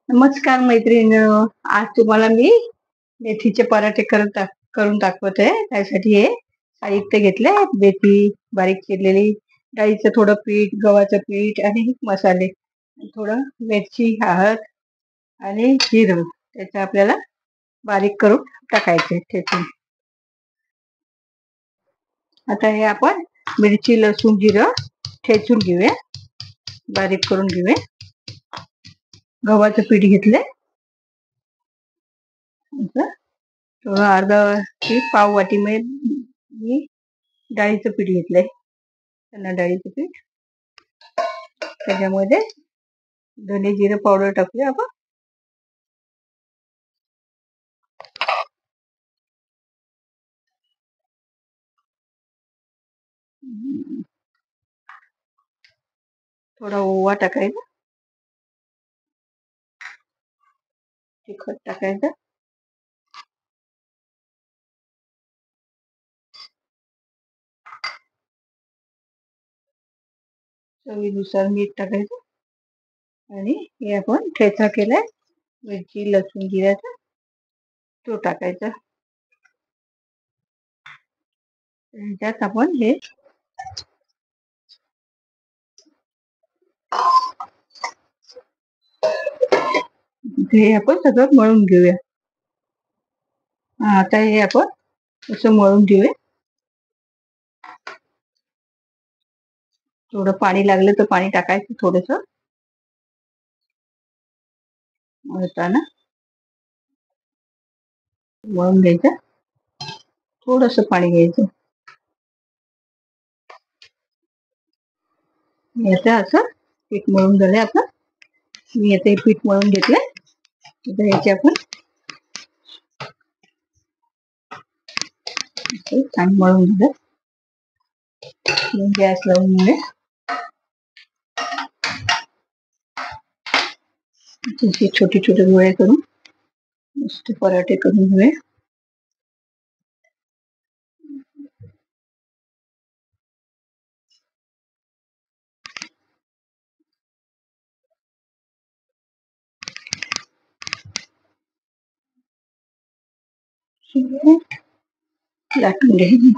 नमस्कार मैत्रिणींनो. आज तुम्हाला मी मेथीचे पराठे करून दाखवत आहे. त्यासाठी हे साहित्य घेतले: मेथी बारीक चिरलेली, डाळीचं थोडं पीठ, गव्हाचं पीठ आणि मसाले, थोडं मिरची, हळद आणि जिरं. त्याचं आपल्याला बारीक करून टाकायचे ठेचून. आता हे आपण मिरची, लसूण, जिरं ठेचून घेऊया, बारीक करून घेऊया. गव्हाचं पीठ घेतले, थोडं अर्धा की पाव वाटी मी डाळीचं पीठ घेतलंय. त्यांना डाळीचं पीठ, त्याच्यामध्ये धने जिरे पावडर टाकूया आपण. थोडा ओवा टाकायचा, तिखट टाकायचं, चवीनुसार मीठ टाकायचं आणि हे आपण ठेचा केलाय मिरची, लसूण, जिऱ्याचा, तो टाकायचा. त्याच्यात आपण हे आपण सगळं मळून घेऊया. आता हे आपण असं मळून घेऊया. थोडं पाणी लागलं तर पाणी टाकायचं, थोडस मळताना मळून घ्यायचं. थोडस पाणी घ्यायचं. याचं असं पीठ मळून झालंय आपलं. मी आता हे पीठ मळून घेतलंय. आता याचे आपण छान मळून घेऊ. गॅस लावून घेऊया. छोटे छोटे गोळे करून मस्त पराठे करून घेऊया. लाटून घ्यायची.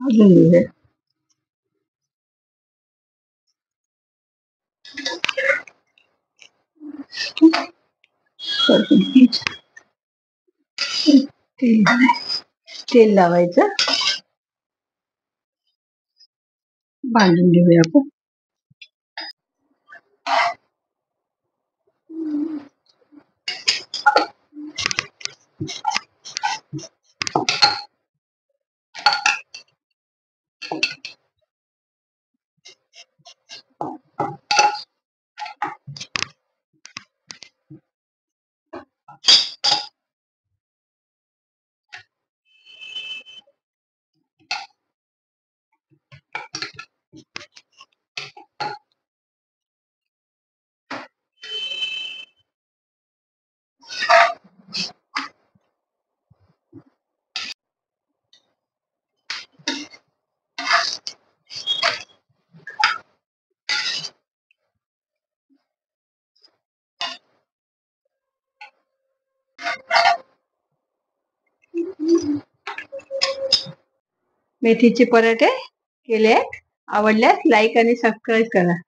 अजून घेऊया. तेल लावायचं, बांधून घेऊया आपण. मेथीचे पराठे केले. आवडल्यास लाईक आणि सबस्क्राईब करा.